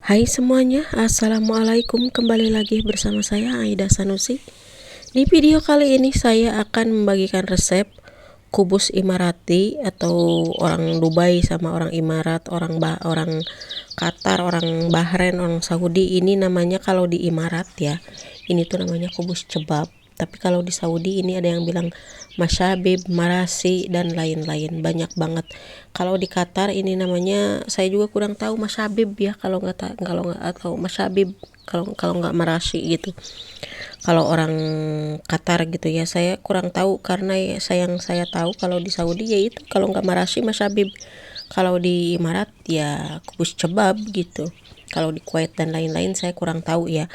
Hai semuanya, Assalamualaikum. Kembali lagi bersama saya Aida Sanusi. Di video kali ini saya akan membagikan resep kubus Imarati atau orang Dubai sama orang Imarat, orang Qatar, orang Bahrain, orang Saudi. Ini namanya kalau di Imarat ya, ini tuh namanya kubus cebab. Tapi kalau di Saudi ini ada yang bilang masyabib, marasi, dan lain-lain, banyak banget. Kalau di Qatar ini namanya saya juga kurang tahu, masyabib ya, kalau nggak atau masyabib, kalau nggak marasi gitu. Kalau orang Qatar gitu ya, saya kurang tahu karena yang saya tahu kalau di Saudi ya itu kalau nggak marasi masyabib. Kalau di Imarat ya kubus cebab gitu. Kalau di Kuwait dan lain-lain saya kurang tahu ya.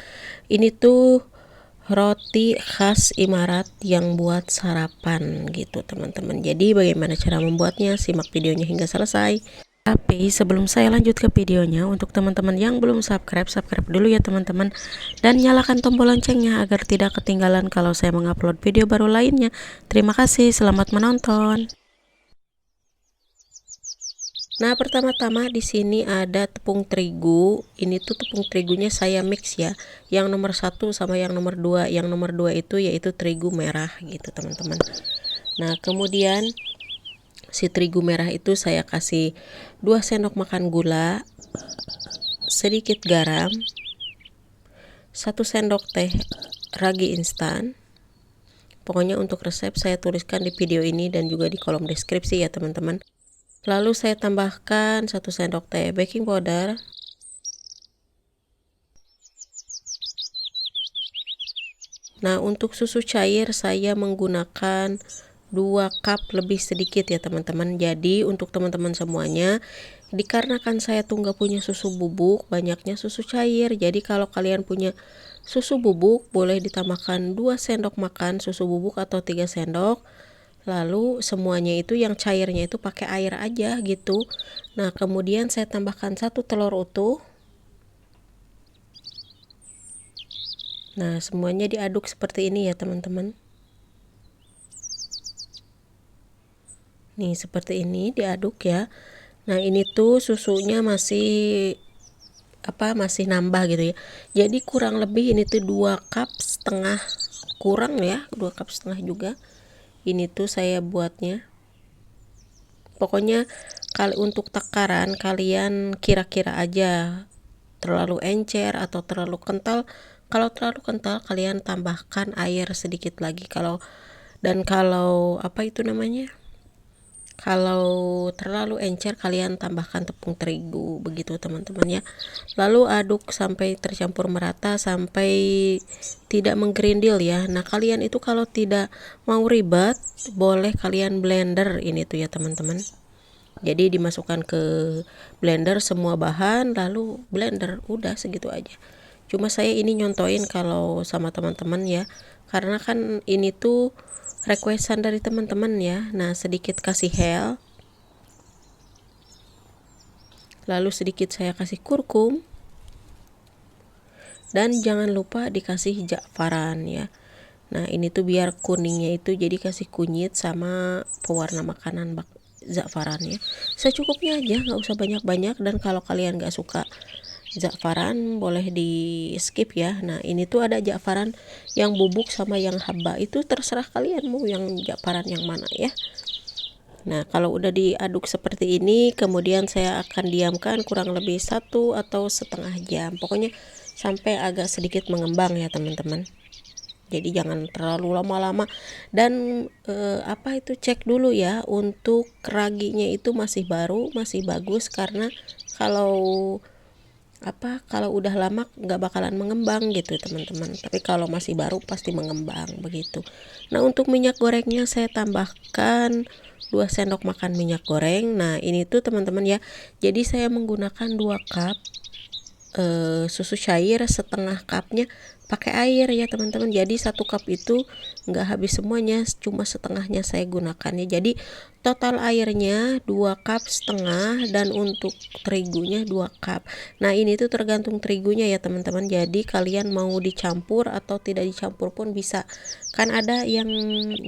Ini tuh roti khas Imarat yang buat sarapan gitu teman-teman. Jadi bagaimana cara membuatnya? Simak videonya hingga selesai. Tapi sebelum saya lanjut ke videonya, untuk teman-teman yang belum subscribe, subscribe dulu ya teman-teman. Dan nyalakan tombol loncengnya agar tidak ketinggalan kalau saya mengupload video baru lainnya. Terima kasih, selamat menonton. Nah, pertama-tama di sini ada tepung terigu. Ini tuh tepung terigunya saya mix ya. Yang nomor 1 sama yang nomor 2. Yang nomor 2 itu yaitu terigu merah gitu, teman-teman. Nah, kemudian si terigu merah itu saya kasih 2 sendok makan gula, sedikit garam, 1 sendok teh ragi instan. Pokoknya untuk resep saya tuliskan di video ini dan juga di kolom deskripsi ya teman-teman. Lalu saya tambahkan 1 sendok teh baking powder, nah untuk susu cair saya menggunakan 2 cup lebih sedikit ya teman-teman. Jadi untuk teman-teman semuanya, dikarenakan saya tuh nggak punya susu bubuk, banyaknya susu cair. Jadi kalau kalian punya susu bubuk boleh ditambahkan 2 sendok makan susu bubuk atau 3 sendok. Lalu semuanya itu yang cairnya itu pakai air aja gitu. Nah kemudian saya tambahkan 1 telur utuh. Nah semuanya diaduk seperti ini ya teman-teman. Nih seperti ini diaduk ya. Nah ini tuh susunya masih masih nambah gitu ya. Jadi kurang lebih ini tuh 2,5 cup, kurang ya, 2,5 cup juga. Ini tuh saya buatnya. Pokoknya untuk takaran kalian kira-kira aja, terlalu encer atau terlalu kental. Kalau terlalu kental kalian tambahkan air sedikit lagi. Kalau kalau terlalu encer kalian tambahkan tepung terigu begitu teman-teman ya. Lalu aduk sampai tercampur merata, sampai tidak menggerindil ya. Nah kalian itu kalau tidak mau ribet boleh kalian blender ini tuh ya teman-teman. Jadi dimasukkan ke blender semua bahan lalu blender, udah segitu aja. Cuma saya ini nyontoin kalau sama teman-teman ya, karena kan ini tuh requestan dari teman-teman ya. Nah sedikit kasih hel, lalu sedikit saya kasih kurkum, dan jangan lupa dikasih jakfaran ya. Nah ini tuh biar kuningnya itu jadi kasih kunyit sama pewarna makanan zakfaran ya. Secukupnya aja, nggak usah banyak-banyak. Dan kalau kalian nggak suka zakfaran boleh di skip ya. Nah ini tuh ada zakfaran yang bubuk sama yang haba, itu terserah kalian mau yang zakfaran yang mana ya. Nah kalau udah diaduk seperti ini, kemudian saya akan diamkan kurang lebih 1 atau setengah jam, pokoknya sampai agak sedikit mengembang ya teman-teman. Jadi jangan terlalu lama-lama. Dan cek dulu ya untuk raginya itu masih baru, masih bagus, karena kalau kalau udah lama nggak bakalan mengembang gitu teman-teman. Tapi kalau masih baru pasti mengembang begitu. Nah untuk minyak gorengnya saya tambahkan 2 sendok makan minyak goreng. Nah ini tuh teman-teman ya, jadi saya menggunakan 2 cup susu cair, setengah cupnya pakai air ya teman-teman. Jadi 1 cup itu nggak habis semuanya, cuma setengahnya saya gunakan ya. Jadi total airnya 2,5 cup, dan untuk terigunya 2 cup. Nah ini tuh tergantung terigunya ya teman-teman. Jadi kalian mau dicampur atau tidak dicampur pun bisa. Kan ada yang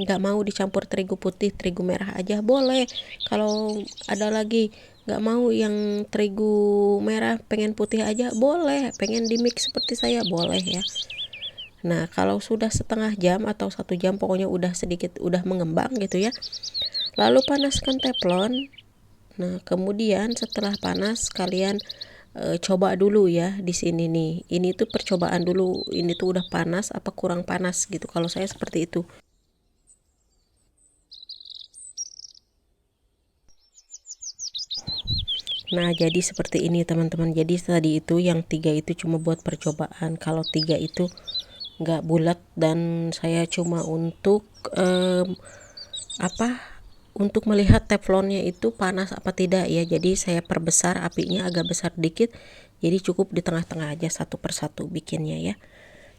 nggak mau dicampur terigu putih, terigu merah aja boleh. Kalau ada lagi nggak mau yang terigu merah, pengen putih aja boleh, pengen di mix seperti saya boleh ya. Nah kalau sudah setengah jam atau 1 jam, pokoknya udah sedikit udah mengembang gitu ya, lalu panaskan teflon. Nah kemudian setelah panas kalian coba dulu ya di sini nih, ini tuh percobaan dulu, ini tuh udah panas apa kurang panas gitu, kalau saya seperti itu. Nah jadi seperti ini teman-teman, jadi tadi itu yang 3 itu cuma buat percobaan, kalau 3 itu nggak bulat, dan saya cuma untuk apa, untuk melihat teflonnya itu panas apa tidak ya. Jadi saya perbesar apinya agak besar dikit, jadi cukup di tengah-tengah aja, satu persatu bikinnya ya,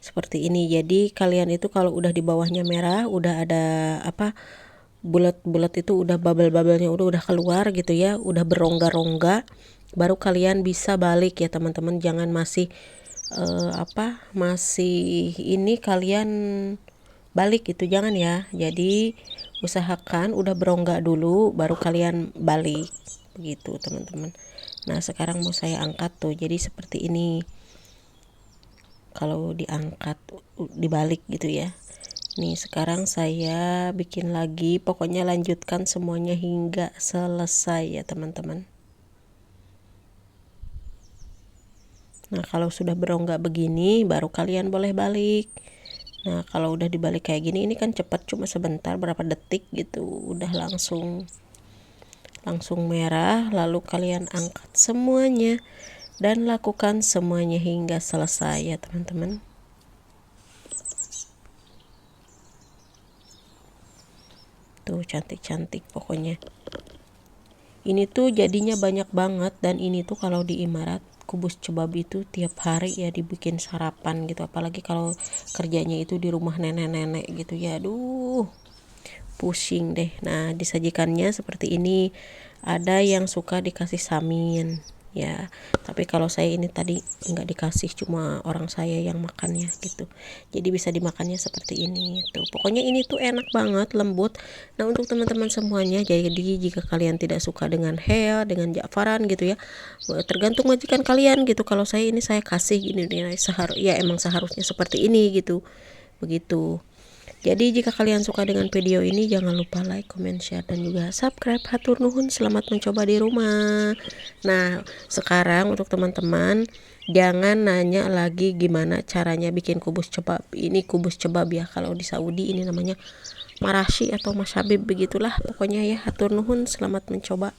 seperti ini. Jadi kalian itu kalau udah di bawahnya merah, udah ada apa, bulat-bulat itu udah bubble-bubblenya udah keluar gitu ya, udah berongga-rongga, baru kalian bisa balik ya teman-teman. Jangan masih apa, masih ini kalian balik itu jangan ya. Jadi usahakan udah berongga dulu baru kalian balik begitu teman-teman. Nah sekarang mau saya angkat tuh, jadi seperti ini. Kalau diangkat dibalik gitu ya. Nih sekarang saya bikin lagi, pokoknya lanjutkan semuanya hingga selesai ya teman-teman. Nah kalau sudah berongga begini baru kalian boleh balik. Nah kalau udah dibalik kayak gini, ini kan cepat, cuma sebentar berapa detik gitu udah langsung merah. Lalu kalian angkat semuanya dan lakukan semuanya hingga selesai ya teman-teman. Tuh cantik-cantik pokoknya. Ini tuh jadinya banyak banget, dan ini tuh kalau di Imarat kubus cebab itu tiap hari ya dibikin sarapan gitu, apalagi kalau kerjanya itu di rumah nenek-nenek gitu ya. Aduh pusing deh. Nah disajikannya seperti ini, ada yang suka dikasih samin ya, tapi kalau saya ini tadi nggak dikasih, cuma orang saya yang makannya gitu, jadi bisa dimakannya seperti ini tuh. Pokoknya ini tuh enak banget, lembut. Nah untuk teman-teman semuanya, jadi jika kalian tidak suka dengan hea, dengan ja'faran gitu ya, tergantung majikan kalian gitu. Kalau saya ini saya kasih gini nih, ya emang seharusnya seperti ini gitu, begitu. Jadi jika kalian suka dengan video ini, jangan lupa like, comment, share, dan juga subscribe. Hatur nuhun, selamat mencoba di rumah. Nah sekarang untuk teman-teman, jangan nanya lagi gimana caranya bikin kubus cebab. Ini kubus cebab ya, kalau di Saudi ini namanya marashi atau mashabib begitulah pokoknya ya. Hatur nuhun, selamat mencoba.